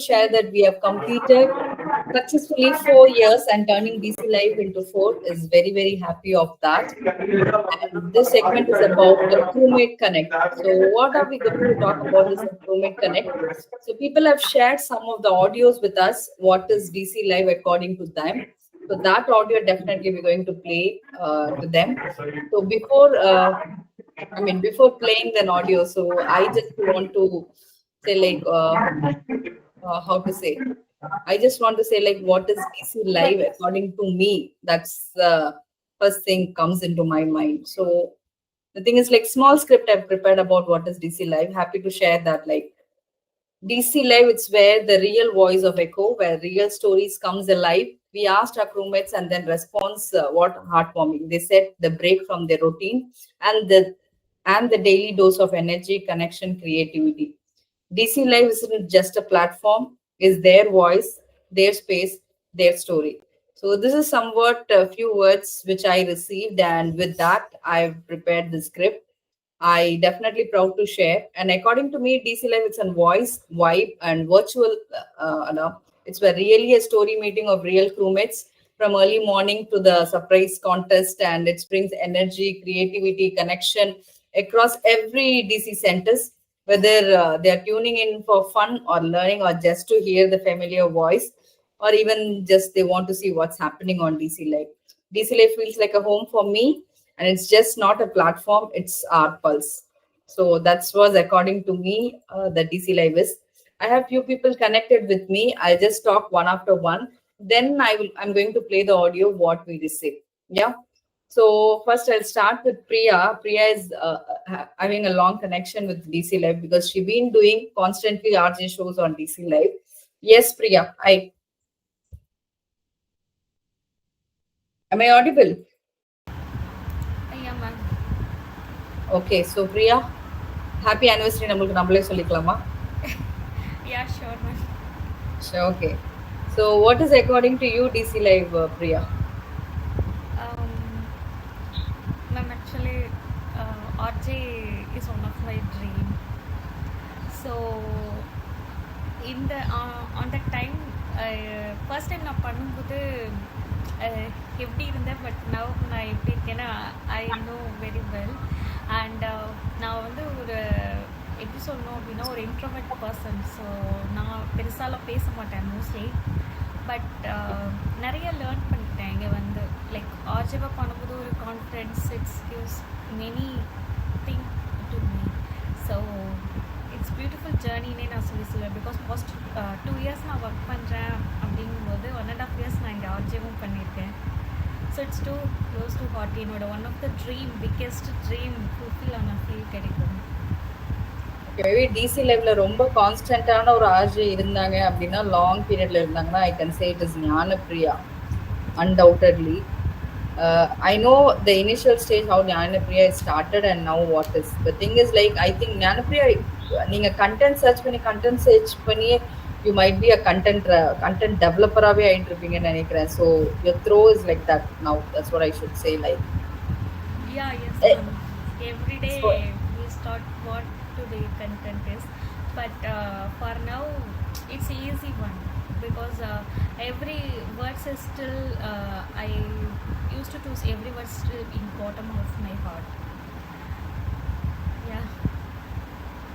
share that we have completed successfully 4 years and turning DC Live into 4 is very, very happy of that. And this segment is about a crewmate connect. So, what are we going to talk about this crewmate connect? So, people have shared some of the audios with us. What is DC Live according to them? So, that audio definitely we're going to play to them. So, before playing the audio, so I just want to say, like, how to say, I just want to say, like, what is DC Live according to me? That's the first thing comes into my mind. So the thing is, like, small script I've prepared about what is DC Live. Happy to share that. Like, DC Live, it's where the real voice of Echo, where real stories comes alive. We asked our crewmates and then response what heartwarming. They said the break from their routine and the daily dose of energy, connection, creativity. DC Live isn't just a platform, is their voice, their space, their story. So this is somewhat a few words which I received, and with that, I've prepared the script. I definitely proud to share. And according to me, DC Live it's a voice, vibe, and virtual. It's really a story meeting of real crewmates from early morning to the surprise contest, and it brings energy, creativity, connection across every DC centers. Whether they are tuning in for fun or learning, or just to hear the familiar voice, or even just they want to see what's happening on DC Live. DC Live feels like a home for me, and it's just not a platform, it's our pulse. So that's was according to me the DC Live is. I have few people connected with me. I'll just talk one after one. Then I'm going to play the audio what we receive. Yeah. So first I'll start with Priya. Priya is having a long connection with DC Live because she's been doing constantly RJ shows on DC Live. Yes, Priya. Am I audible? Yeah, ma'am. Okay, so Priya, happy anniversary நம்மளுக்கு நம்மளே சொல்லிக்கலாமா? Yeah, sure, ma'am. Sure, okay. So what is according to you DC Live, Priya? Um, Ma'am, actually, RJ is one of my dream. So, in the on that time, first time நான் பண்ணும்போது எப்படி இருந்தேன், but now நான் எப்படி இருக்கேன்னா I know very well. And நான் வந்து ஒரு எப்படி சொல்லணும் அப்படின்னா ஒரு இன்ட்ரோவர்ட் பர்சன். ஸோ நான் பெருசாலாம் பேச மாட்டேன் மோஸ்ட்லி. பட் நிறைய லேர்ன் பண்ணிட்டேன் இங்கே வந்து. லைக் ஆர்ஜிவாக பண்ணும்போது ஒரு confidence, it's gives many thing to me. So it's beautiful ஜேர்னினே நான் சொல்லுவேன். பிகாஸ் ஃபர்ஸ்ட் 2 இயர்ஸ் நான் ஒர்க் பண்ணுறேன் அப்படிங்கும்போது 1.5 இயர்ஸ் நான் இங்கே ஆர்ஜிவும் பண்ணியிருக்கேன். So it's too close to heart. என்னோட one of the dream, biggest dream fulfil ஆன ஃபீல் கிடைக்கும். மேபி டிசி லைவ்ல ரொம்ப கான்ஸ்டன்டான ஒரு ஆர்ஜி இருந்தாங்க அப்படின்னா, லாங் பீரியட்ல இருந்தாங்கன்னா, I can say it is Gnanapriya undoubtedly. I know the initial stage how Gnanapriya started and now what is. The thing is, like, I think Gnanapriya, நீங்க content search பண்ணி you might be a content developer-ஆவே ஆயிட்டு இருப்பீங்கன்னு நினைக்கிறேன். So your throw is like that now. That's what I should say. Like, Yeah, yes, eh, ma'am. Every day so we start what today content is, but for now it's easy one because every words is still I used to choose every word still in bottom of my heart. Yeah.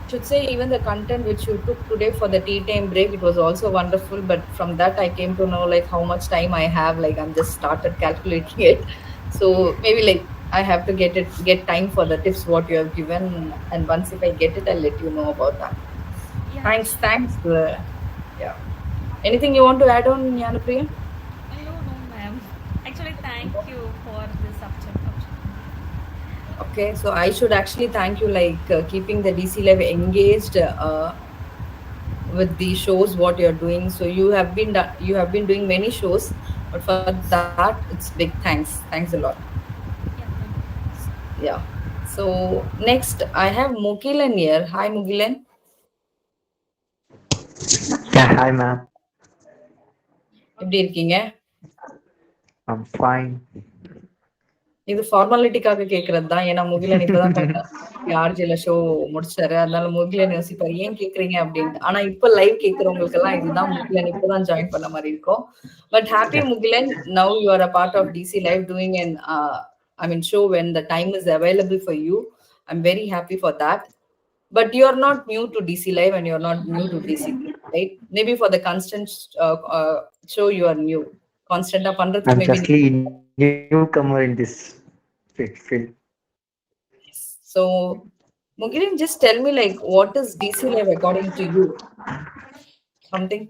should say even the content which you took today for the tea time break, it was also wonderful. But from that I came to know like how much time I have. Like, I'm just started calculating it. So maybe like I have to get time for the tips what you have given, and once if I get it, I'll let you know about that. Yeah, Thanks. Yeah. Anything you want to add on, Yanapriya? no, ma'am. Actually, thank you for this subject. Okay, so I should actually thank you, like keeping the DC Live engaged with the shows what you're doing. So you have been doing many shows, but for that it's big thanks a lot. Yeah, ma'am. Yeah. So next I have Mugilan here. Hi, Mugilan. Yeah, hi ma'am. எப்படி இருக்கீங்க? I'm fine. இது ஃபார்மாலிட்டிக்காக கேக்குறது தான். ஏன்னா முகிலன் இப்பதான் ஆர்ஜில show முடிச்சாரு. அதனால முகிலன் யோசிப்பாரு ஏன் கேக்குறீங்க அப்படின்னு. ஆனா இப்ப லைவ் கேக்குறவங்களுக்கு எல்லாம் இதுதான் முகிலன் இப்பதான் ஜாயின் பண்ண மாதிரி இருக்கும். But happy Mugilan, now you are a part of DC Live doing an show when the time is available for you. I'm very happy for that. But you are not new to DC Live and you are not new to DC, right? Maybe for the constant show you are new. Constant பண்றதுக்கு I'm maybe just a newcomer in this field. So Mugilan, just tell me like what is DC Live according to you? Something?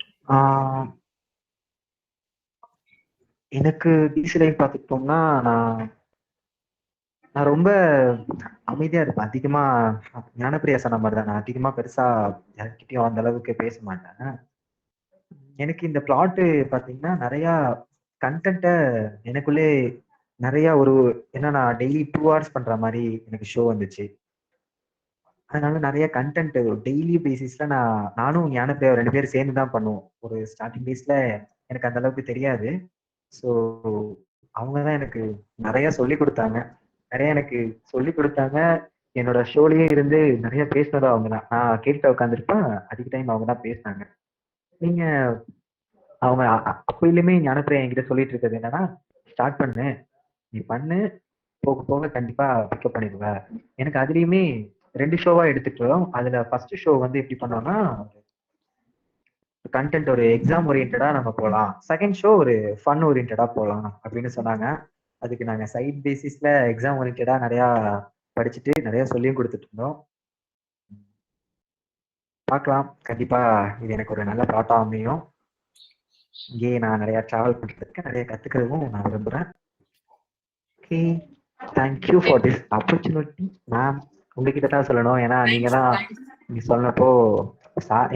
எனக்கு DC Live பார்த்துக்கிட்டோம்னா நான் ரொம்ப அமைதியா இருப்பேன். அதிகமா ஞானப்பிரியா சொன்ன மாதிரி தான், நான் அதிகமா பெருசா யார்கிட்டயும் அந்த அளவுக்கு பேச மாட்டேன். எனக்கு இந்த பிளாட்டு பாத்தீங்கன்னா நிறைய கண்டென்ட்ட எனக்குள்ளே நிறைய ஏன்னா நான் டெய்லி 2 hours பண்ற மாதிரி எனக்கு ஷோ வந்துச்சு. அதனால நிறைய கண்டென்ட் டெய்லி பேசிஸ்ல நானும் ஞானப்பிரியா 2 பேரும் சேர்ந்து தான் பண்ணுவோம். ஒரு ஸ்டார்டிங் டேஸ்ல எனக்கு அந்த அளவுக்கு தெரியாது. ஸோ அவங்கதான் எனக்கு நிறைய சொல்லி கொடுத்தாங்க. என்னோட ஷோலயே இருந்து நிறைய பேசினதும் அவங்க தான். நான் கேட்டு உட்காந்துருப்பேன், அதிக டைம் அவங்க தான் பேசினாங்க. நீங்க அவங்க அப்பயிலுமே ஞானப்பிரியா என்கிட்ட சொல்லிட்டு இருக்கிறது என்னன்னா, ஸ்டார்ட் பண்ணு, நீ பண்ணு, போக போக கண்டிப்பா பிக்கப் பண்ணிடுவ. எனக்கு அதுலயுமே 2 ஷோவா எடுத்துட்டோம். அதுல ஃபர்ஸ்ட் ஷோ வந்து எப்படி பண்ணோம்னா, கண்டென்ட் ஒரு எக்ஸாம் ஓரியன்டா நம்ம போகலாம், செகண்ட் ஷோ ஒரு ஃபன் ஓரியன்டா போகலாம் அப்படின்னு சொன்னாங்க. அதுக்கு நாங்க சைட் பேசிஸ்ல எக்ஸாம் ஓரியன்டா நிறைய படிச்சுட்டு நிறைய சொல்லியும் கொடுத்துட்டு இருந்தோம். பார்க்கலாம், கண்டிப்பா இது எனக்கு ஒரு நல்ல பாட்டா அமையும். இங்கேயே நான் நிறைய டிராவல் பண்றதுக்கு நிறைய கத்துக்கிறதும் நான் விரும்புறேன். Okay, thank you for this opportunity ma'am. உங்ககிட்ட தான் சொல்லணும், ஏன்னா நீங்க சொன்னப்போ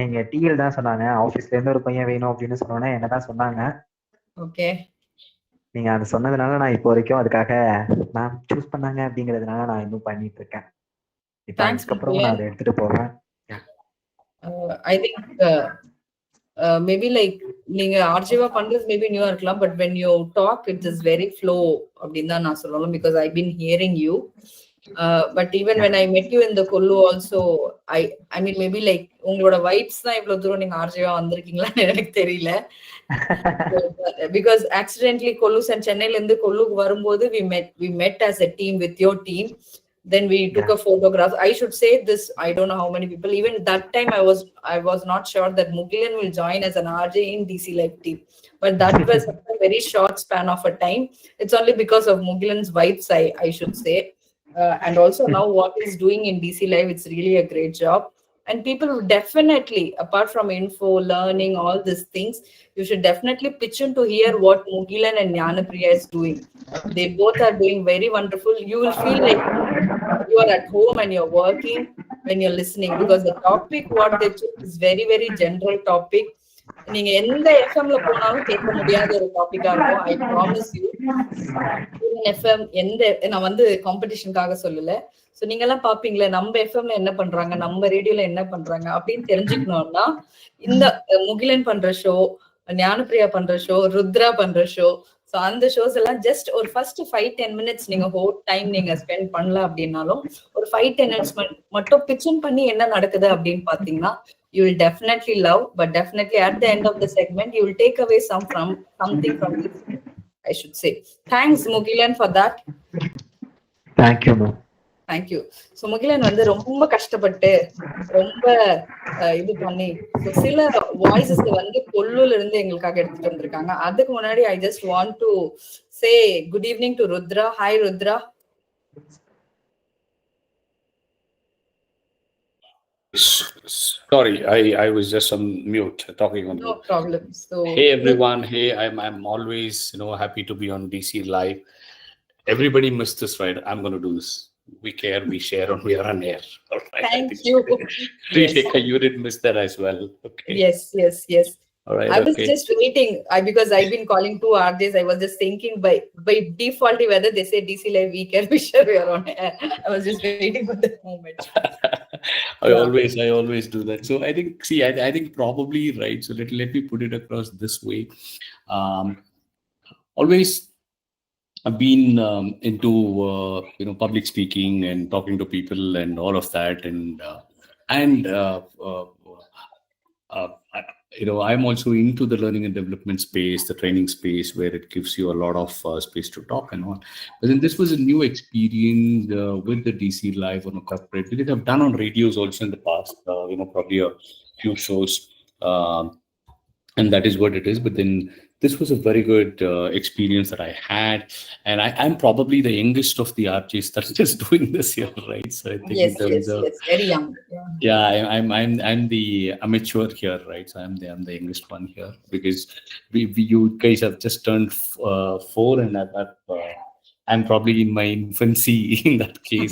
எங்க டிஎல் தான் சொன்னாங்க, ஆபீஸ்ல இருந்து ஒரு பையன் வேணும் அப்படின்னு சொன்னோன்னே என்னதான் சொன்னாங்க. ஓகே, நீங்க அது சொன்னதுனால நான் இப்போ வரைக்கும் அதுக்காக மேம் சூஸ் பண்ணாங்க அப்படிங்கிறதுனால நான் இன்னும் பண்ணிட்டு இருக்கேன். இப்போ அதுக்கப்புறம் நான் அதை எடுத்துட்டு போவேன். I think maybe like நீங்க ஆர்ஜிவா பண்றது மேபி நியூவா இருக்கலாம், but when you talk it is very flow அப்படின்னு தான் நான் சொல்லணும், because I've been hearing you. But even when I met you in the Kollu also, I mean maybe like உங்களோட vibes தான் இவ்வளவு தூரம் நீங்க ஆர்ஜிவா வந்திருக்கீங்களான்னு எனக்கு தெரியல. Because accidentally Kollus and சென்னையில இருந்து கொல்லுக்கு வரும்போது we met as a team with your team. Then we took a photograph. I should say this, I don't know how many people, even that time I was not sure that Mugilan will join as an RJ in DC Live team, but that was a very short span of a time. It's only because of Mugilan's vibes, I should say. And also now what he's doing in DC Live, it's really a great job. And people would definitely, apart from info, learning, all these things, you should definitely pitch in to hear what Mugilan and Gnanapriya is doing. They both are doing very wonderful. You will feel like you are at home and you're working when you're listening, because the topic what they took is very, very general topic. நீங்க எந்த எஃப்எம்ல போனாலும் கேட்க முடியாத ஒரு டாபிக்கா இருக்கும். I promise you. FM நான் வந்து காம்படிஷனுக்காக சொல்லல. சோ நீங்க எல்லாம் பாப்பீங்களே நம்ம எஃப்எம்ல என்ன பண்றாங்க, நம்ம ரேடியோல என்ன பண்றாங்க அப்படின்னு தெரிஞ்சுக்கணும்னா இந்த முகிலன் பண்ற ஷோ, ஞானப்பிரியா பண்ற ஷோ, ருத்ரா பண்ற ஷோ, சோ அந்த ஷோஸ் எல்லாம் ஜஸ்ட் ஒரு ஃபர்ஸ்ட் 5-10 மினிட்ஸ் நீங்க ஹோல் டைம் நீங்க ஸ்பெண்ட் பண்ணல அப்படின்னாலும் ஒரு 5-10 மினிட்ஸ் மட்டும் பிச்சன் பண்ணி என்ன நடக்குது அப்படின்னு பாத்தீங்கன்னா you will definitely love, but definitely at the end of the segment you will take away something from this, I should say. Thanks Mugilan for that. Thank you ma'am. Thank you. So Mugilan வந்து ரொம்ப கஷ்டப்பட்டு ரொம்ப இது பண்ணி சில voices வந்து கொல்லுல இருந்து எங்களுக்காக எடுத்துட்டு வந்திருக்காங்க. அதுக்கு முன்னாடி I just want to say good evening to Rudra. Hi Rudra. Sorry, I was just on mute talking on No problem. So hey everyone, hey, I'm always happy to be on DC Live. Everybody missed this, right? I'm going to do this. We care, we share, and we are on air. All right. Thank you. Really, you didn't miss that as well. Okay. Yes. All right. I was just waiting. Because I've been calling 2 RJs. I was just thinking by default whether they say DC Live, we care, we share, we are on air. I was just waiting for that moment. I always do that. So I think, I think probably right. So let me put it across this way. Always I've been public speaking and talking to people and all of that, and I'm also into the learning and development space, the training space, where it gives you a lot of space to talk and all. But then this was a new experience with the DC Live on a corporate, because I've done on radios also in the past, probably a few shows, and that is what it is. But then this was a very good experience that I had, and I'm probably the youngest of the RJs that is doing this here, right? So I think Yes, very young. Yeah, I'm the amateur here, right? So I'm the youngest one here, because you guys have just turned 4, and I'm probably in my infancy in that case.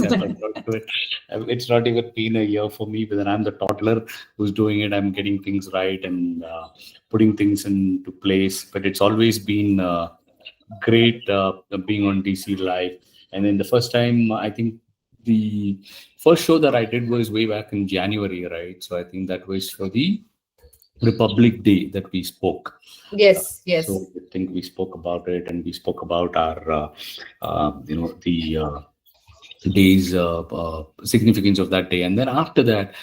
It's not even been a year for me, but then I'm the toddler who's doing it. I'm getting things right and putting things into place. But it's always been great being on DC Live. And then the first time, I think the first show that I did was way back in January, right? So I think that was for the Republic Day that we spoke. Yes. So I think we spoke about it, and we spoke about our, the day's significance of that day. And then after that,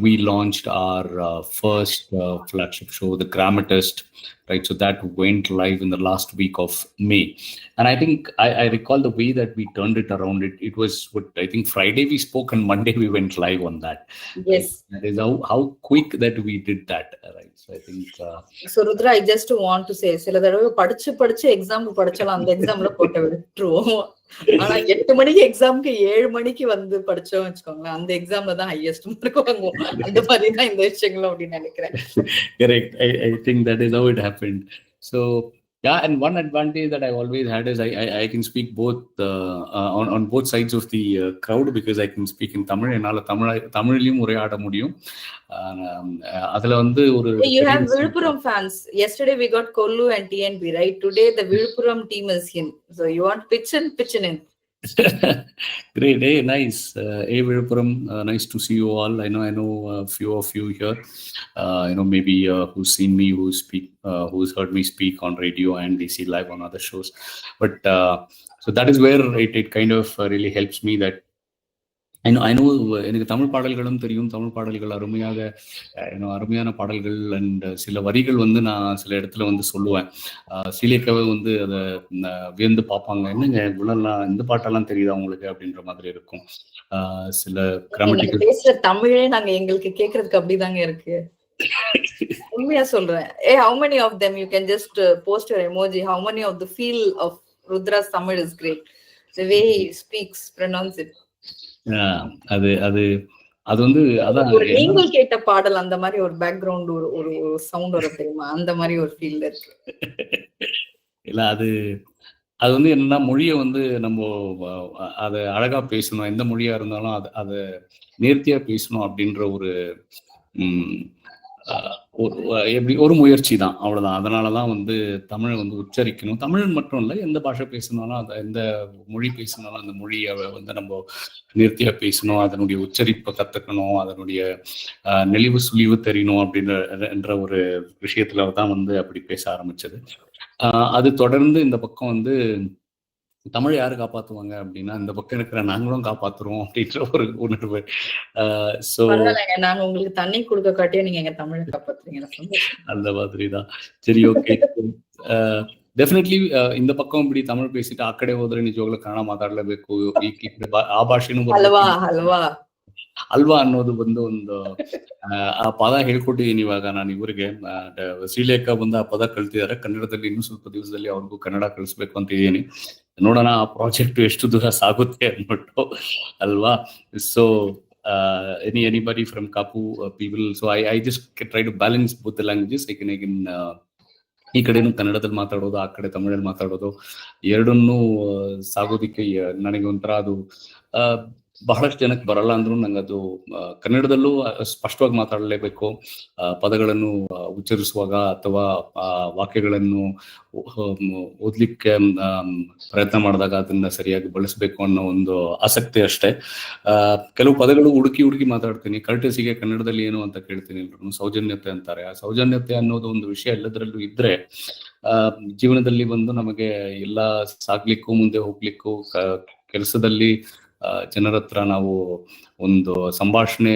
we launched our first flagship show, The Grammatist, right? So that went live in the last week of May. And I think I recall the way that we turned it around. It was what I think Friday we spoke, and Monday we went live on that. Yes. That is how quick that we did that, right? So I think. So Rudra, I just want to say, சில தடவை படிச்சு exam படிச்சாலும் அந்த எக்ஸாம்ல போட்டு விட்டுருவோம். ஆனா 8 மணிக்கு எக்ஸாம்க்கு 7 மணிக்கு வந்து படிச்சோம் வச்சுக்கோங்களேன், அந்த எக்ஸாம்ல தான் ஹையஸ்ட் மார்க் வாங்குவோம். அந்த மாதிரி தான் இந்த விஷயங்களும் அப்படின்னு நினைக்கிறேன். Correct. I think that is how it happened. So yeah, and one advantage that I always had is I can speak both on both sides of the crowd, because I can speak in Tamil. என்னால தமிழ்லயும் உரையாட முடியும். அதுல வந்து ஒரு You have Viluppuram fans. Yesterday we got Kollu and TNB, right? Today the Viluppuram team is in. So you want pitch in. Great. Hey, nice. Hey, Viluppuram, nice to see you all. I know a few of you here. Maybe who's seen me, who's heard me speak on radio and DC Live on other shows. But so that is where it kind of really helps me that I know எனக்கு தமிழ் பாடல்களும் தெரியும். தமிழ் பாடல்கள் அருமையான பாடல்கள், and சில வரிகள் வந்து நான் சில இடத்துல வந்து சொல்லுவேன். சீலியக்காவே வந்து அதை வியந்து பார்ப்பாங்க, என்னங்க இவ்வளோலாம் இந்த பாட்டெல்லாம் தெரியுதா உங்களுக்கு அப்படின்ற மாதிரி இருக்கும். சில கிராமட்டிக்கல் பேசுற தமிழே நாங்க எங்களுக்கு கேட்கறதுக்கு அப்படிதாங்க இருக்கு. உண்மையா சொல்றேன். How many of them you can just post your emoji? How many of the feel of Rudra's Tamil is great? The way he speaks, pronounce it. அது வந்து அதான் நீங்கள் கேட்ட பாடல் அந்த மாதிரி ஒரு பேக்ரவுண்ட் ஒரு சவுண்ட் வர தெரியுமா, அந்த மாதிரி ஒரு ஃபீல் இருக்கு. இல்ல அது வந்து என்னன்னா, மொழியை வந்து நம்ம அதை அழகா பேசணும், எந்த மொழியா இருந்தாலும் அதை நேர்த்தியா பேசணும் அப்படின்ற ஒரு எப்படி ஒரு முயற்சி தான், அவ்வளவுதான். அதனாலதான் வந்து தமிழை வந்து உச்சரிக்கணும். தமிழ் மட்டும் இல்லை, எந்த பாஷை பேசினாலும் எந்த மொழி பேசினாலும் அந்த மொழியை வந்து நம்ம நேர்த்தியா பேசணும், அதனுடைய உச்சரிப்பை கத்துக்கணும், அதனுடைய நெளிவு சுழிவு தெரியணும் அப்படின்ற ஒரு விஷயத்துல தான் வந்து அப்படி பேச ஆரம்பிச்சது. அது தொடர்ந்து இந்த பக்கம் வந்து தமிழ் யாரு காப்பாத்துவாங்க அப்படின்னா, இந்த பக்கம் இருக்கிற நாங்களும் காப்பாத்துறோம் அப்படின்ற ஒரு உணர்வு. சோ நாங்க உங்களுக்கு தண்ணி கொடுக்க காட்டியே நீங்க எங்க தமிழை காப்பாத்துறீங்க, அந்த மாதிரிதான். சரி, ஓகே. ಡೆಫಿನೆಟ್ಲಿ இந்த பக்கம் இப்படி ತಮಿಳು பேசிட்டு ಆ ಕಡೆ ಹೋದ್ರೆ ನಿಜವಾಗ್ಲೂ ಕನ್ನಡ ಮಾತಾಡಲೇಬೇಕು. ಆ ಭಾಷೆನೂ ಅಲ್ವಾ ಅನ್ನೋದು ಬಂದು ಒಂದು ಆ ಪದ ಹೇಳ್ಕೊಟ್ಟಿದ್ದೀನಿ ಇವಾಗ ನಾನು ಇವರಿಗೆ. ಶ್ರೀಲೇಖ ಬಂದು ಆ ಪದ ಕಲ್ತಿದ್ದಾರೆ ಕನ್ನಡದಲ್ಲಿ. ಇನ್ನೂ ಸ್ವಲ್ಪ ದಿವಸದಲ್ಲಿ ಅವ್ರಿಗೂ ಕನ್ನಡ ಕಳಿಸ್ಬೇಕು ಅಂತ ಇದ್ದೀನಿ. ನೋಡೋಣ ಆ ಪ್ರಾಜೆಕ್ಟ್ ಎಷ್ಟು ದೂರ ಸಾಗುತ್ತೆ ಅಂದ್ಬಿಟ್ಟು ಅಲ್ವಾ. So anybody from Kapu people, so I just try to balance both the languages. I can ಈ ಕಡೆನೂ ಕನ್ನಡದಲ್ಲಿ ಮಾತಾಡೋದು, ಆ ಕಡೆ ತಮಿಳಲ್ಲಿ ಮಾತಾಡೋದು, ಎರಡನ್ನೂ ಸಾಗೋದಿಕ್ಕೆ ನನಗೆ ಒಂಥರ ಅದು ಬಹಳಷ್ಟು ಜನಕ್ಕೆ ಬರಲ್ಲ ಅಂದ್ರೂ ನಂಗೆ ಅದು ಕನ್ನಡದಲ್ಲೂ ಸ್ಪಷ್ಟವಾಗಿ ಮಾತಾಡಲೇಬೇಕು. ಪದಗಳನ್ನು ಉಚ್ಚರಿಸುವಾಗ ಅಥವಾ ವಾಕ್ಯಗಳನ್ನು ಓದ್ಲಿಕ್ಕೆ ಪ್ರಯತ್ನ ಮಾಡಿದಾಗ ಅದನ್ನ ಸರಿಯಾಗಿ ಬಳಸಬೇಕು ಅನ್ನೋ ಒಂದು ಆಸಕ್ತಿ ಅಷ್ಟೇ. ಕೆಲವು ಪದಗಳು ಹುಡುಕಿ ಮಾತಾಡ್ತೀನಿ. ಕರ್ಟೆಸಿಗೆ ಕನ್ನಡದಲ್ಲಿ ಏನು ಅಂತ ಕೇಳ್ತೀನಿ, ಸೌಜನ್ಯತೆ ಅಂತಾರೆ. ಆ ಸೌಜನ್ಯತೆ ಅನ್ನೋದು ಒಂದು ವಿಷಯ ಎಲ್ಲದರಲ್ಲೂ ಇದ್ರೆ ಜೀವನದಲ್ಲಿ ಬಂದು ನಮಗೆ ಎಲ್ಲ ಸಾಗ್ಲಿಕ್ಕೂ ಮುಂದೆ ಹೋಗ್ಲಿಕ್ಕೂ ಕೆಲಸದಲ್ಲಿ ಜನರ ಹತ್ರ ನಾವು ಒಂದು ಸಂಭಾಷಣೆ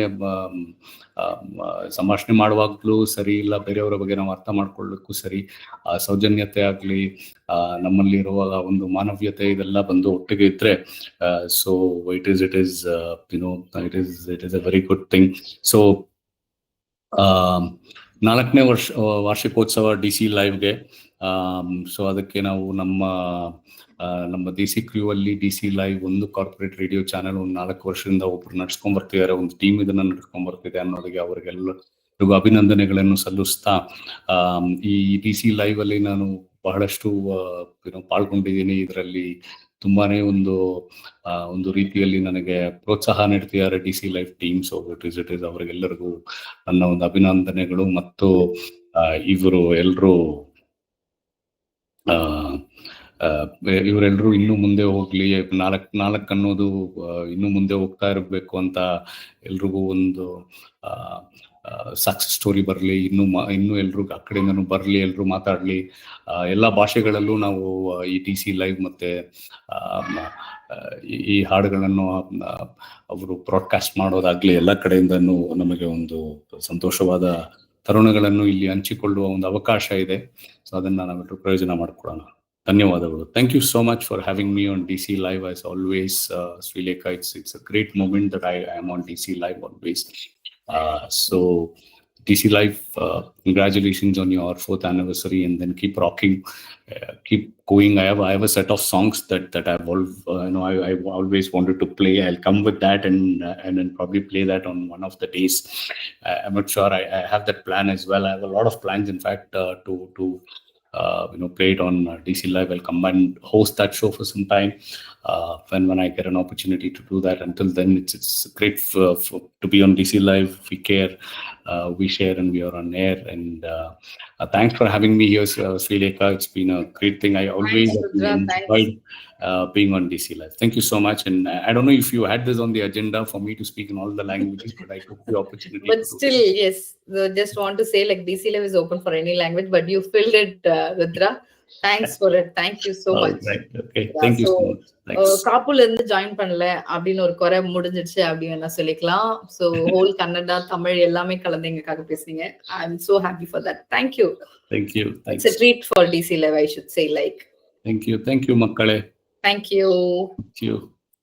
ಮಾಡುವಾಗ್ಲೂ ಸರಿ, ಇಲ್ಲ ಬೇರೆಯವರ ಬಗ್ಗೆ ನಾವು ಅರ್ಥ ಮಾಡ್ಕೊಳ್ಳಿಕ್ಕೂ ಸರಿ, ಸೌಜನ್ಯತೆ ಆಗ್ಲಿ, ನಮ್ಮಲ್ಲಿರುವ ಒಂದು ಮಾನವೀಯತೆ ಇದೆಲ್ಲ ಬಂದು ಒಟ್ಟಿಗೆ ಇದ್ರೆ, so it is a very good thing. So 4ನೇ ವಾರ್ಷಿಕೋತ್ಸವ DC ಲೈವ್ಗೆ. ಸೊ ಅದಕ್ಕೆ ನಾವು ನಮ್ಮ DC ಕ್ರೂ ಅಲ್ಲಿ DC ಲೈವ್ ಒಂದು ಕಾರ್ಪೊರೇಟ್ ರೇಡಿಯೋ ಚಾನೆಲ್ ಒಂದು 4 ವರ್ಷದಿಂದ ಒಬ್ರು ನಡ್ಸ್ಕೊಂಡ್ ಬರ್ತಿದ್ದಾರೆ, ಒಂದು ಟೀಮ್ ಇದನ್ನ ನಡ್ಸ್ಕೊಂಡ್ ಬರ್ತಿದೆ ಅನ್ನೋದಕ್ಕೆ ಅವರಿಗೆಲ್ಲರಿಗೂ ಅಭಿನಂದನೆಗಳನ್ನು ಸಲ್ಲಿಸ್ತಾ, ಈ DC ಲೈವ್ ಅಲ್ಲಿ ನಾನು ಬಹಳಷ್ಟು ಪಾಲ್ಗೊಂಡಿದ್ದೀನಿ. ಇದರಲ್ಲಿ ತುಂಬಾನೇ ಒಂದು ರೀತಿಯಲ್ಲಿ ನನಗೆ ಪ್ರೋತ್ಸಾಹ ನೀಡ್ತಿದ್ದಾರೆ DC live team. So it is ಅವರಿಗೆಲ್ಲರಿಗೂ ನನ್ನ ಒಂದು ಅಭಿನಂದನೆಗಳು. ಮತ್ತು ಇವರೆಲ್ಲರೂ ಇನ್ನೂ ಮುಂದೆ ಹೋಗ್ಲಿ, 4 ಅನ್ನೋದು ಇನ್ನೂ ಮುಂದೆ ಹೋಗ್ತಾ ಇರಬೇಕು ಅಂತ ಎಲ್ರಿಗೂ ಒಂದು ಸಕ್ಸಸ್ ಸ್ಟೋರಿ ಬರಲಿ, ಇನ್ನೂ ಎಲ್ರು ಆ ಕಡೆಯಿಂದನೂ ಬರಲಿ, ಎಲ್ರು ಮಾತಾಡ್ಲಿ. ಎಲ್ಲ ಭಾಷೆಗಳಲ್ಲೂ ನಾವು ಈ DC ಲೈವ್ ಮತ್ತೆ ಈ ಹಾಡುಗಳನ್ನು ಅವರು ಬ್ರಾಡ್ಕಾಸ್ಟ್ ಮಾಡೋದಾಗ್ಲಿ, ಎಲ್ಲ ಕಡೆಯಿಂದನೂ ನಮಗೆ ಒಂದು ಸಂತೋಷವಾದ ತರುಣಗಳನ್ನು ಇಲ್ಲಿ ಹಂಚಿಕೊಳ್ಳುವ ಒಂದು ಅವಕಾಶ ಇದೆ. ಸೊ ಅದನ್ನ ನಾವೆಲ್ಲರೂ ಪ್ರಯೋಜನ ಮಾಡ್ಕೊಳ್ಳೋಣ. ಧನ್ಯವಾದಗಳು. Thank you so much for having me on DC Live as always, Srilekha. It's a great moment that I am on DC Live always. So DC Live, congratulations on your 4th anniversary, and then keep rocking, keep going. I have a set of songs that I've I've always wanted to play. I'll come with that and then probably play that on one of the days. I'm not sure. I have that plan as well. I have a lot of plans, in fact, to play it on DC Live. I'll come and host that show for some time when I get an opportunity to do that. Until then, it's great to be on DC Live. We care, we share, and we are on air. And thanks for having me here, Srilekha. It's been a great thing. I always enjoyed being on DC Live. Thank you so much. And I don't know if you had this on the agenda for me to speak in all the languages, but I took the opportunity. But still, yes, just want to say, like, DC Live is open for any language, but you filled it, Rudra. Thanks for it. Thank you so much. Right. Okay. Thank you so much. காப்புல இருந்து join பண்ணல அப்படின்னு ஒரு குறை முடிஞ்சிடுச்சு அப்படின்னு சொல்லிக்கலாம். So whole Kannada, Tamil எல்லாமே கலந்து எங்களுக்காக பேசுறீங்க. I'm so happy for that. Thank you. Thank you. Thanks. It's a treat for DC Live, I should say. Like. Thank you, makkale. Thank you. Thank you.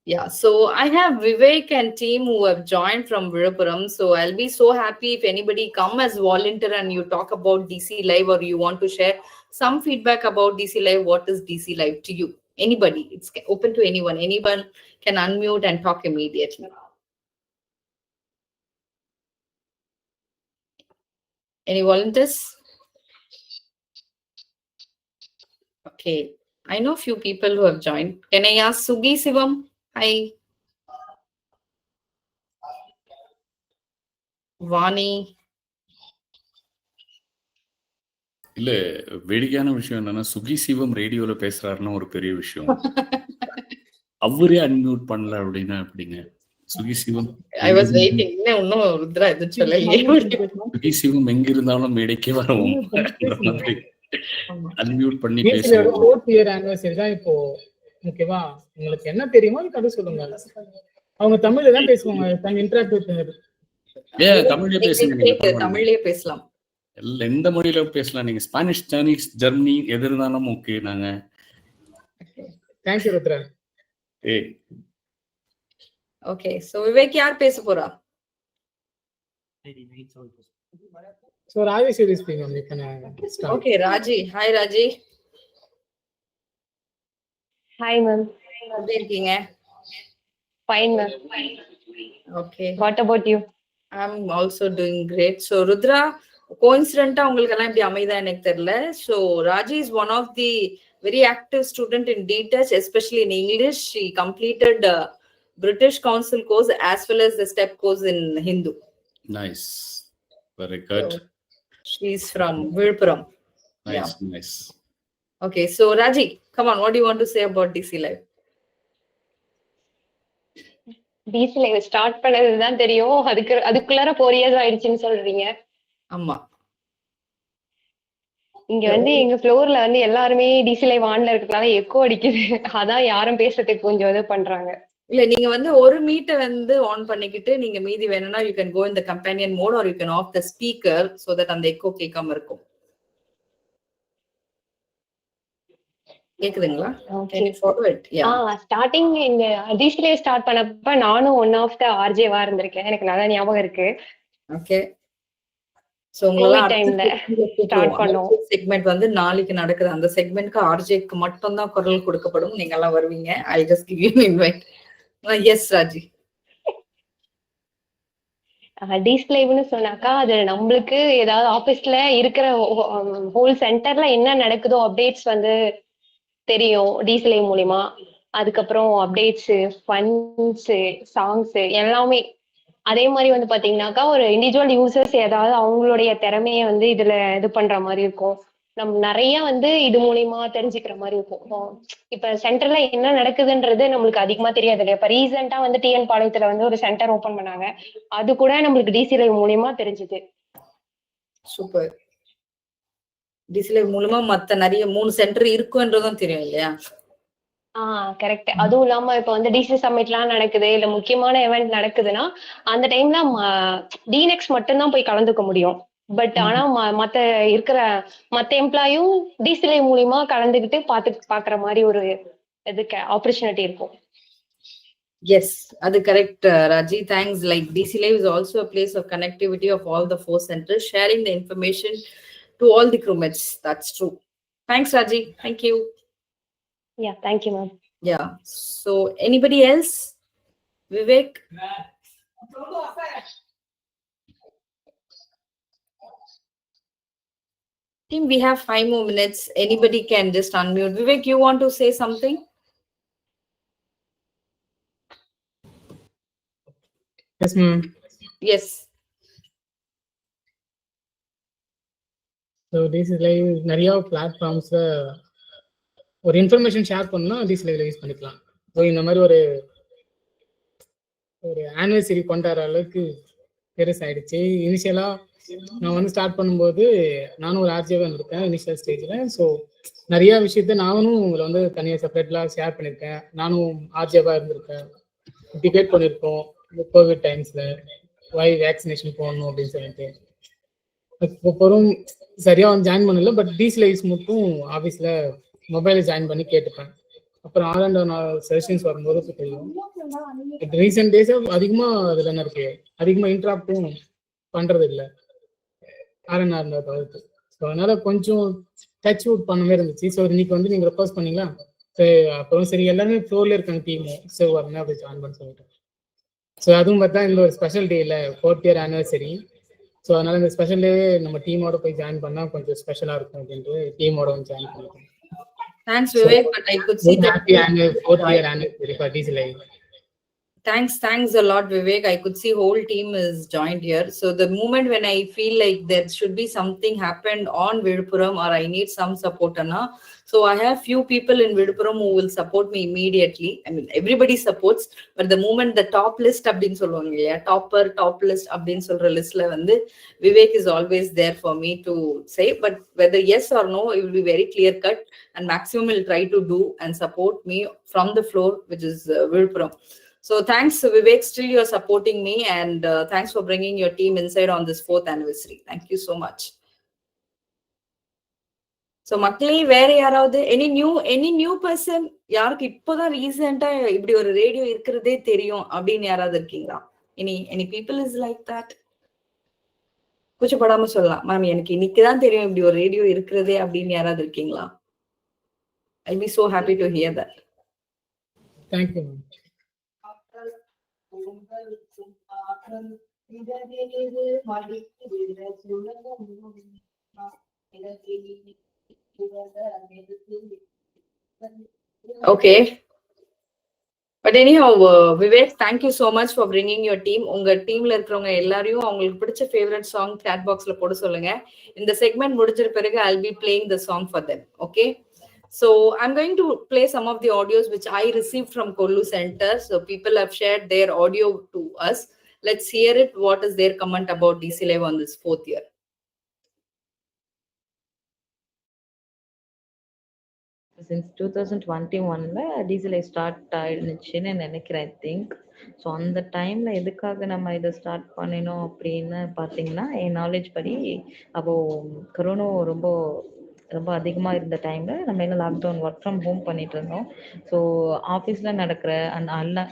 Yeah, so I have Vivek and team who have joined from Virupuram. So I'll be so happy if anybody come as volunteer and you talk about DC Live, or you want to share some feedback about DC Live. What is DC Live to you? Anybody, it's open to anyone. Anyone can unmute and talk immediately. Any volunteers? Okay, I know few people who have joined. Can I ask Sugi Sivam? Hi. Vani. இல்ல, வேடிக்கையான விஷயம் என்னன்னா, சுகி சிவம் ரேடியோல பேசுறாருன்னா ஒரு பெரிய விஷயம். அவரே unmute பண்ணல அப்படின்னா எப்படிங்க? Suki Sivam I was waiting. இன்னும் ருத்ரா எது சொல்லலையே. சுகி சிவம் எங்க இருந்தாலும் மேடைக்கே வரவும் அன்மியூட் பண்ணி பேசுறாரு. 4th year anniversary தான் இப்போ. ஓகேவா? உங்களுக்கு என்ன தெரியுமோ அது சொல்லுங்க. அவங்க தமிழ்ல தான் பேசுவாங்க. தங்க இன்டராக்ட் வித். தமிழ்லயே பேசுங்க. தமிழ்லயே பேசலாம். எந்த மொழியில பேசலாம். நீங்க ஸ்பானிஷ், சைனீஸ், ஜெர்மனி எது இருந்தாலும் ஓகே. நாங்க thank you Rudra. Okay, so Vivek யார் பேச போறா? So Rajesh is speaking. We can start. Okay, Raji. Hi Raji. Hi ma'am. எப்படி இருக்கீங்க? Fine ma'am. Okay. What about you? I'm also doing great. So Rudra, coincidentally உங்களுக்கு எல்லாம் இப்படி அமைதா எனக்கு தெரியல. So Raji is one of the very active student in DTech, especially in English. She completed British Council course as well as the STEP course in Hindu. Nice. Very good. So, she's from Virupuram. Nice, nice. Okay, so Raji, come on, what do you want to say about DC Live? DC Live start பண்ணதுதான் தெரியும். அதுக்குள்ளார 4 years ஆயிடுச்சுன்னு சொல்றீங்க. ஆமா. இங்க வந்து எங்க ஃப்ளோர்ல வந்து எல்லாருமே டிசி லைவ் ஆன்ல இருக்கறதுனால எக்கோ அடிக்குது. அதான் யாரும் பேசுறதுக்கு கொஞ்சம் இது பண்றாங்க. இல்ல நீங்க வந்து ஒரு மீட்டை வந்து ஆன் பண்ணிக்கிட்டு நீங்க மீதி வேணும்னா you can go in the companion mode or you can off the speaker so that அந்த எக்கோ கேட்காம இருக்கும். கேக்குதுங்களா? Okay. Can you follow it? Yeah. Starting இந்த டிசி லைவ் ஸ்டார்ட் பண்ணப்ப நானும் ஒன் ஆஃப் த ஆர்ஜேவா இருந்திருக்கேன். எனக்கு நல்லா ஞாபகம் இருக்கு. Okay. சோ உங்களெல்லாம் கோவிட் டைம்ல ஸ்டார்ட் பண்ணோம். செக்மெண்ட் வந்து நாளைக்கு நடக்குது. அந்த செக்மெண்ட்க்கு ஆர்ஜேக்கு மட்டும் தான் குரல் கொடுக்கப்படும். நீங்க எல்லாம் வருவீங்க. I just give you invite. Yes Raji. DC லைவ்னு சொன்னாக்கா அது நம்மளுக்கு ஏதாவது ஆபீஸ்ல இருக்கிற ஹோல் சென்டர்ல என்ன நடக்குதோ அப்டேட்ஸ் வந்து தெரியும் டிசி லைவ் மூலியமா. அதுக்கப்புறம் அப்டேட்ஸ், ஃபண்ட்ஸ், சாங்ஸ் எல்லாமே. அதே மாதிரி வந்து பாத்தீங்கன்னாக்கா ஒரு இண்டிவிஜுவல் யூசர்ஸ் ஏதாவது அவங்களுடைய திறமைய வந்து இதுல இது பண்ற மாதிரி இருக்கும். நம்ம நிறைய வந்து இது மூலியமா தெரிஞ்சுக்கிற மாதிரி இருக்கும். இப்ப சென்டர்ல என்ன நடக்குதுன்றது நம்மளுக்கு அதிகமா தெரியாது இல்லையா? இப்ப ரீசெண்டா வந்து டிஎன் பாளையத்துல வந்து ஒரு சென்டர் ஓபன் பண்ணாங்க. அது கூட நம்மளுக்கு டிசி லைவ் மூலியமா தெரிஞ்சுது. சூப்பர். டிசி லைவ் மூலமா மத்த நிறைய 3 சென்டர் இருக்குன்றதும் தெரியும் இல்லையா? கரெக்ட். அதுவும் இல்லாம இப்ப வந்து டிசி சம்மிட்லாம் நடக்குது, இல்ல முக்கியமான event நடக்குதுன்னா அந்த டைம்ல டிநெக்ஸ் மட்டும்தான் போய் கலந்துக்க முடியும். பட் ஆனா மத்த இருக்கிற மத்த எம்ப்ளாயும் டிசி லைவ் மூலியமா கலந்துக்கிட்டு பாக்குற மாதிரி ஒரு இதுக்கு ஆப்பர்ச்சுனிட்டி இருக்கும். Yes, அது correct, Raji. Thanks. Like DC Live is also a place of connectivity of all the 4 centers, sharing the information to all the crewmates. That's true. Thanks, Raji. Thank you. Yeah, thank you, ma'am. Yeah. So, anybody else? Vivek? Team, we have 5 more minutes. Anybody can just unmute. Vivek, you want to say something? Yes, ma'am. Yes. So DC live நிறைய பிளாட்ஃபார்ம்ஸ்ல ஒரு information share பண்ணா டிசி லைவ்ல use பண்ணிக்கலாம். So இந்த மாதிரி ஒரு ஆனிவர்சரி கொண்டாடுற அளவுக்கு பெருசாயிடுச்சு. இனிஷியலா நான் வந்து ஸ்டார்ட் பண்ணும்போது நானும் ஒரு ஆர்ஜேவா இருந்திருக்கேன் இனிஷியல் ஸ்டேஜ்ல. ஸோ நிறைய விஷயத்த நானும் உங்களை வந்து தனியாக செப்பரேட்லாம் ஷேர் பண்ணியிருக்கேன். நானும் ஆர்ஜேவா இருந்திருக்கேன். டிபேட் பண்ணியிருக்கோம் கோவிட் டைம்ஸ்ல வை வேக்சினேஷன் போடணும் அப்படின்னு சொல்லிட்டு. அப்புறம் சரியா வந்து ஜாயின் பண்ணல. பட் டிசி லைவ்ஸ் மட்டும் ஆஃபீஸ்ல மொபைல ஜாயின் பண்ணி கேட்டுப்பேன். அப்புறம் செஷன்ஸ் வரும்போது தெரியும். ரீசெண்ட் டேஸ் அதிகமா அதுல என்ன இருக்கு, அதிகமா இன்டராக்டும் பண்றது இல்லை ஆர்என்ஆர் இருந்தா தவிர்த்து. ஸோ அதனால கொஞ்சம் டச் அவுட் பண்ண மாதிரி இருந்துச்சு. ஸோ இன்னைக்கு வந்து நீங்க ரெக்வஸ்ட் பண்ணீங்களா, சரி அப்புறம் சரி எல்லாருமே ஃப்ளோர்ல இருக்காங்க டீம், சரி வரணும் அப்படி ஜாயின் பண்ண சொல்லிட்டு. ஸோ அதுவும் பார்த்தா இந்த ஒரு ஸ்பெஷல் டே இல்லை, 4th year anniversary. ஸோ அதனால இந்த ஸ்பெஷல் டே நம்ம டீமோட போய் ஜாயின் பண்ணா கொஞ்சம் ஸ்பெஷலா இருக்கும் அப்படின்ட்டு டீமோட வந்து ஜாயின் பண்ணிருக்கோம். Thanks, Vivek. But I could see that. Happy 4th year anniversary for DC Live. Thanks a lot, Vivek. I could see whole team is joined here. So the moment when I feel like there should be something happened on Vidupuram or I need some support, Anna. So I have few people in Vidupuram who will support me immediately. I mean, everybody supports, but the moment the top list அப்படினு சொல்லுவாங்க இல்லையா, top list அப்படினு சொல்ற லிஸ்ட்ல வந்து Vivek is always there for me to say. But whether yes or no, it will be very clear cut, and maximum will try to do and support me from the floor, which is Vidupuram. So thanks, Vivek. Still you're supporting me, and thanks for bringing your team inside on this 4th anniversary. Thank you so much. So மக்களே வேற யாராவது any new person யாருக்கு இப்போதான் ரீசெண்டா இப்படி ஒரு radio இருக்கிறதே தெரியும் அப்படின்னு யாராவது இருக்கீங்களா? any people is like that? கூச்சப்படாம சொல்லலாம், மேம் எனக்கு இன்னைக்குதான் தெரியும் இப்படி ஒரு ரேடியோ இருக்கிறதே அப்படின்னு யாராவது இருக்கீங்களா? I'll be so happy to hear that. Thank you, ma'am. Okay. But anyhow, Vivek, thank you so much for bringing your team. உங்க டீம்ல இருக்கிறவங்க எல்லாரையும் அவங்களுக்கு பிடிச்ச ஃபேவரட் சாங் chat boxல போட சொல்லுங்க. இந்த செக்மெண்ட் முடிஞ்ச பிறகு I'll be playing the song for them. Okay. So I'm going to play some of the audios which I received from Kollu Center. So people have shared their audio to us. Let's hear it. What is their comment about DC Live on this 4th year? Since 2021ல டீசல் start ஆயிடுச்சுன்னு நினைக்கிறேன் I think. So அந்த டைம்ல எதுக்காக நம்ம இதை start பண்ணினோம் அப்படின்னு பார்த்தீங்கன்னா, என் நாலேஜ் படி அப்போ கொரோனா ரொம்ப ரொம்ப அதிகமாக இருந்த டைம்ல நம்ம எல்லாம் லாக்டவுன் ஒர்க் ஃப்ரம் ஹோம் பண்ணிட்டு இருந்தோம். ஸோ ஆஃபீஸில் நடக்கிற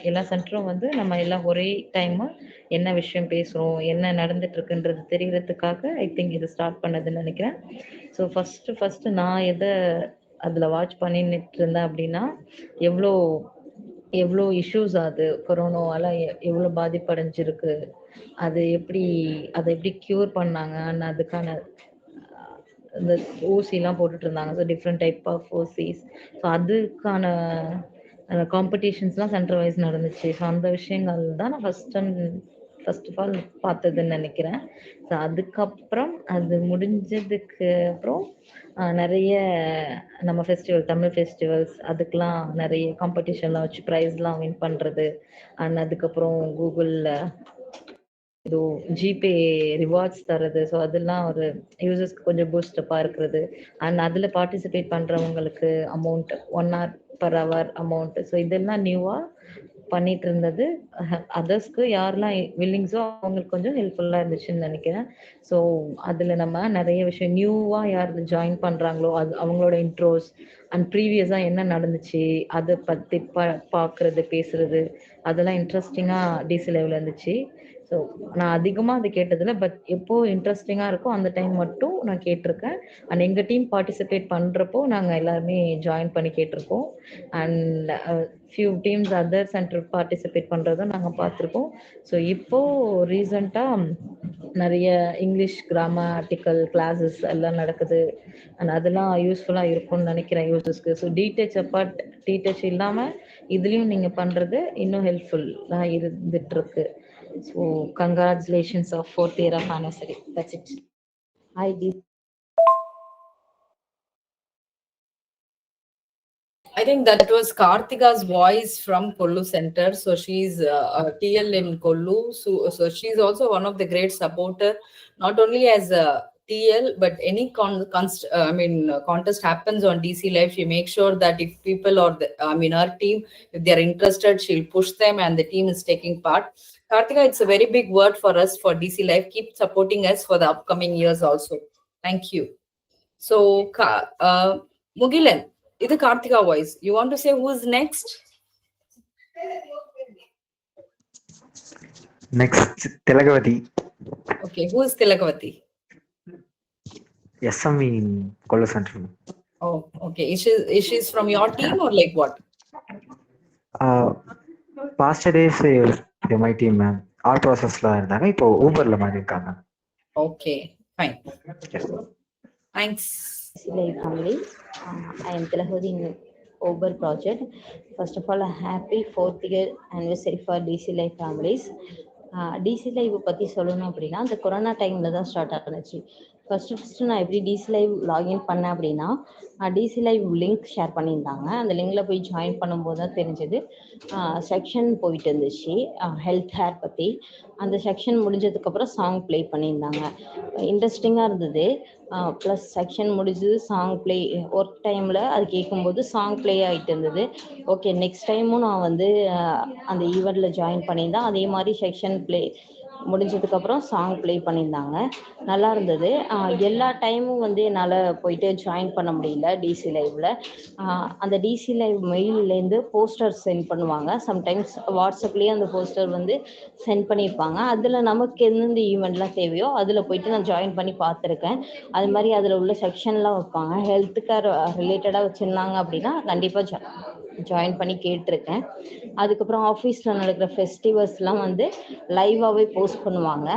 எல்லா சென்டரும் வந்து நம்ம எல்லாம் ஒரே டைமு என்ன விஷயம் பேசுகிறோம், என்ன நடந்துட்டு இருக்குன்றது தெரியறதுக்காக ஐ திங்க் இது ஸ்டார்ட் பண்ணதுன்னு நினைக்கிறேன். ஸோ ஃபஸ்ட்டு நான் எதை அதில் வாட்ச் பண்ணிட்டு இருந்தேன் அப்படின்னா, எவ்வளோ எவ்வளோ இஷ்யூஸ் அது கொரோனாவால் எவ்வளோ பாதிப்படைஞ்சிருக்கு, அது எப்படி அதை எப்படி க்யூர் பண்ணாங்க, and அதுக்கான இந்த ஊசிலாம் போட்டுட்டு இருந்தாங்க. ஸோ டிஃப்ரெண்ட் டைப் ஆஃப் ஊசிஸ். ஸோ அதுக்கான காம்படிஷன்ஸ்லாம் சென்டர் வைஸ் நடந்துச்சு. ஸோ அந்த விஷயங்கள் தான் நான் ஃபர்ஸ்ட் ஆஃப் ஆல் பார்த்ததுன்னு நினைக்கிறேன். ஸோ அதுக்கப்புறம் அது முடிஞ்சதுக்கு அப்புறம் நிறைய நம்ம ஃபெஸ்டிவல் தமிழ் ஃபெஸ்டிவல்ஸ் அதுக்கெலாம் நிறைய காம்படிஷன்லாம் வச்சு ப்ரைஸ்லாம் வின் பண்ணுறது, அண்ட் அதுக்கப்புறம் கூகுளில் ஏதோ ஜிபே ரிவார்ட்ஸ் தர்றது. ஸோ அதெல்லாம் ஒரு யூசர்ஸ்க்கு கொஞ்சம் பூஸ்டப்பாக இருக்கிறது, அண்ட் அதில் பார்ட்டிசிபேட் பண்ணுறவங்களுக்கு amount 1 hour per hour amount. So இதெல்லாம் நியூவாக பண்ணிட்டு இருந்தது. அதர்ஸ்க்கு யாரெல்லாம் வில்லிங்ஸோ அவங்களுக்கு கொஞ்சம் ஹெல்ப்ஃபுல்லாக இருந்துச்சுன்னு நினைக்கிறேன். ஸோ அதில் நம்ம நிறைய விஷயம் நியூவாக யார் ஜாயின் பண்ணுறாங்களோ அது அவங்களோட இன்ட்ரோஸ் அண்ட் ப்ரீவியஸாக என்ன நடந்துச்சு அதை பற்றி பார்க்குறது பேசுறது அதெல்லாம் இன்ட்ரெஸ்டிங்காக டிசி லைவ்ல இருந்துச்சு. ஸோ நான் அதிகமாக அது கேட்டதில்லை, பட் எப்போ இன்ட்ரெஸ்டிங்காக இருக்கோ அந்த டைம் மட்டும் நான் கேட்டிருக்கேன். அண்ட் எங்கள் டீம் பார்ட்டிசிபேட் பண்ணுறப்போ நாங்கள் எல்லாருமே ஜாயின் பண்ணி கேட்டிருக்கோம். And few teams other centre participate பண்ணுறதும் நாங்கள் பார்த்துருக்கோம். ஸோ இப்போது ரீசண்டாக நிறைய இங்கிலீஷ் கிராமட்டிக்கல் கிளாஸஸ் எல்லாம் நடக்குது, அண்ட் அதெல்லாம் யூஸ்ஃபுல்லாக இருக்கும்னு நினைக்கிறேன் யூசர்ஸ்க்கு. ஸோ டீடச் இல்லாமல் இதுலேயும் நீங்கள் பண்ணுறது இன்னும் ஹெல்ப்ஃபுல்லாக இருந்துகிட்ருக்கு. So congratulations of 4th year of anniversary. That's it. Hi, I think that was Karthika's voice from Kollu Center. So she's a TL in Kollu. So she's also one of the great supporter, not only as a TL, but any contest happens on DC Live. She makes sure that if people or her team, if they are interested, she'll push them and the team is taking part. Karthika, it's a very big word for us for DC Live. Keep supporting us for the upcoming years also. Thank you. So, Mugilan, இது Karthika voice. You want to say who is next? Next, Tilakavati. Okay, who is Tilakavati? SMV in Kollu Center. Oh, okay. Is she from your team or like what? Past days my team all processல இருந்தாங்க, இப்போ ஊபர்ல மாறி இருக்காங்க. Okay, fine. Thanks. Live family. I am Tilakavati in Uber project. First of all, a happy 4th year anniversary for DC Live families. DC Live பற்றி சொல்லணும் அப்படின்னா அந்த corona டைமில் தான் ஸ்டார்ட் ஆகிடுச்சு. ஃபஸ்ட்டு நான் எப்படி DC Live லாகின் பண்ணேன் அப்படின்னா, DC Live லிங்க் ஷேர் பண்ணியிருந்தாங்க. அந்த லிங்கில் போய் ஜாயின் பண்ணும்போது தான் தெரிஞ்சது செக்ஷன் போயிட்டு இருந்துச்சு ஹெல்த் ஹேர் பற்றி. அந்த செக்ஷன் முடிஞ்சதுக்கப்புறம் சாங் ப்ளே பண்ணியிருந்தாங்க, இன்ட்ரெஸ்டிங்காக இருந்தது. ப்ளஸ் செக்ஷன் முடிஞ்சது சாங் ப்ளே ஒர்க் டைமில் அது கேட்கும்போது சாங் ப்ளே ஆகிட்டு இருந்தது. ஓகே, நெக்ஸ்ட் டைமும் நான் வந்து அந்த ஈவெண்ட்டில் ஜாயின் பண்ணியிருந்தேன். அதே மாதிரி செக்ஷன் ப்ளே முடிஞ்சதுக்கப்புறம் சாங் ப்ளே பண்ணியிருந்தாங்க, நல்லா இருந்தது. எல்லா டைமும் வந்து என்னால் போயிட்டு ஜாயின் பண்ண முடியல DC லைவில். அந்த DC லைவ் மெயிலேருந்து போஸ்டர் சென்ட் பண்ணுவாங்க. சம்டைம்ஸ் வாட்ஸ்அப்லேயே அந்த போஸ்டர் வந்து சென்ட் பண்ணியிருப்பாங்க. அதில் நமக்கு எந்தெந்த ஈவெண்ட்லாம் தேவையோ அதில் போயிட்டு நான் ஜாயின் பண்ணி பார்த்துருக்கேன். அது மாதிரி அதில் உள்ள செக்ஷன்லாம் வைப்பாங்க. ஹெல்த் கேர் ரிலேட்டடாக வச்சுருந்தாங்க அப்படின்னா கண்டிப்பாக ஜாயின் பண்ணி கேட்டிருக்கேன். அதுக்கப்புறம் ஆஃபீஸில் நடக்கிற ஃபெஸ்டிவல்ஸ்லாம் வந்து லைவாகவே போஸ்ட் பண்ணுவாங்க,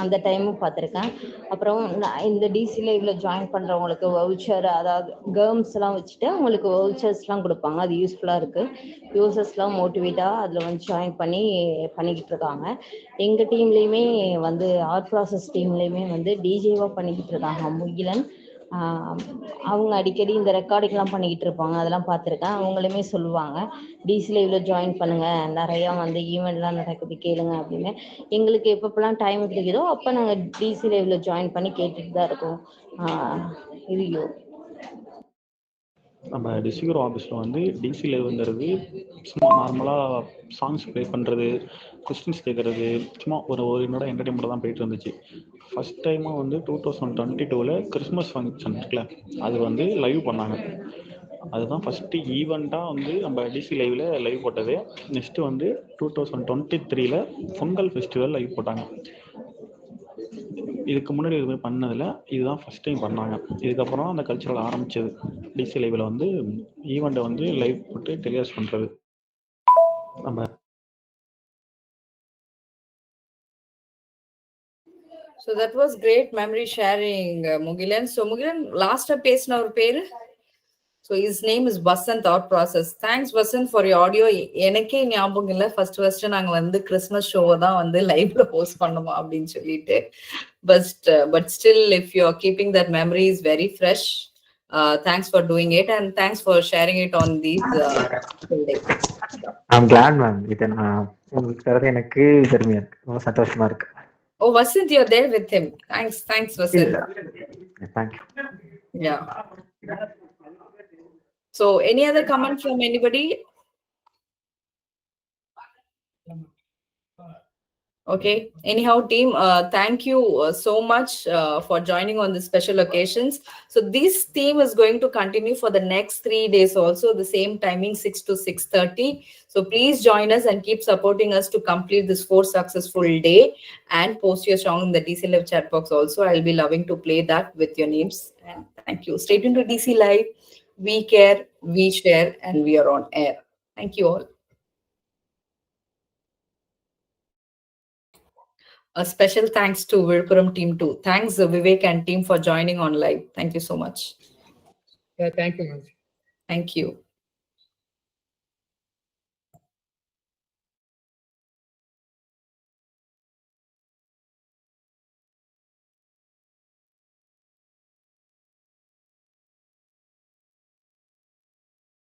அந்த டைமும் பார்த்துருக்கேன். அப்புறம் இந்த DC லைவில் ஜாயின் பண்ணுறவங்களுக்கு வவுச்சர், அதாவது கேர்ம்ஸ்லாம் வச்சுட்டு அவங்களுக்கு வவுச்சர்ஸ்லாம் கொடுப்பாங்க. அது யூஸ்ஃபுல்லாக இருக்குது. யூசர்ஸ்லாம் மோட்டிவேட்டாக அதில் வந்து ஜாயின் பண்ணிக்கிட்டு இருக்காங்க. எங்கள் டீம்லேயுமே வந்து ஆர்ட் ப்ராசஸ் டீம்லேயுமே வந்து டிஜேவாக பண்ணிக்கிட்டு இருக்காங்க முகிலன். அவங்க அடிக்கடி இந்த ரெக்கார்டிங்லாம் பண்ணிக்கிட்டு இருப்பாங்க, அதெல்லாம் பார்த்துருக்கேன். அவங்களுமே சொல்லுவாங்க DC லைவில் ஜாயின் பண்ணுங்கள், நிறையா வந்து ஈவெண்ட்லாம் நடக்குது கேளுங்க அப்படின்னு. எங்களுக்கு எப்பப்பெல்லாம் டைம் கிடைக்குதோ அப்போ நாங்கள் DC லைவில் ஜாயின் பண்ணி கேட்டுட்டு தான் இருக்கோம். இது நம்ம டிஸ்ட்ரிக்ட் ஆஃபீஸில் வந்து டிசி லைவ்ங்கிறது சும்மா நார்மலாக சாங்ஸ் ப்ளே பண்ணுறது, கொஸ்டின்ஸ் கேட்குறது, சும்மா ஒரு என்னோட என்டர்டைன்மெண்ட்டாக தான் போயிட்டு இருந்துச்சு. ஃபஸ்ட் டைமாக வந்து 2022 கிறிஸ்மஸ் ஃபங்க்ஷன் இருக்குல்ல, அது வந்து லைவ் பண்ணாங்க. அதுதான் ஃபஸ்ட்டு ஈவெண்ட்டாக வந்து நம்ம டிசி லைவில் லைவ் போட்டது. நெக்ஸ்ட்டு வந்து 2023 பொங்கல் ஃபெஸ்டிவல் லைவ் போட்டாங்க. இதுக்கு முன்னாடி எதுவுமே பண்ணதில்ல, இதுதான் ஃபஸ்ட் டைம் பண்ணாங்க. இதுக்கப்புறம் அந்த கல்ச்சரல் ஆரம்பிச்சது. டிசி லைவில் வந்து ஈவெண்ட்டை வந்து லைவ் போட்டு டெலிகாஸ்ட் பண்ணுறது. நம்ம So that was great memory sharing, Mugilan. So Mugilan, last பேசின ஒரு பேரு. So his name is Vasan Thought Process. Thanks Vasan for your audio. எனக்கே ஞாபகம் இல்லை ஃபர்ஸ்ட் நாங்க வந்து கிறிஸ்மஸ் ஷோவை தான் வந்து லைவ்ல போஸ்ட் பண்ணோமா அப்படின்னு சொல்லிட்டு. But still, if you are keeping that memory is very fresh, thanks for doing it and thanks for sharing it on these days. I'm glad, ma'am. இதை நான் உங்களுக்கு தரது எனக்கு பெருமையா இருக்கு, ரொம்ப சந்தோஷமா இருக்கு. Oh, Vasant, you're there with him. Thanks, Vasant. Thank you. Yeah. So, any other comment from anybody? Okay. Anyhow, team, thank you so much for joining on this special occasions. So this theme is going to continue for the next 3 days also, the same timing, 6 to 6:30. So please join us and keep supporting us to complete this 4 successful day and post your song in the DC Live chat box also. I'll be loving to play that with your names. And thank you. Stay tuned to DC Live. We care, we share, and we are on air. Thank you all. A special thanks to Vilpuram team too. Thanks Vivek and team for joining on live. Thank you so much. Yeah, thank you, ma'am. Thank you.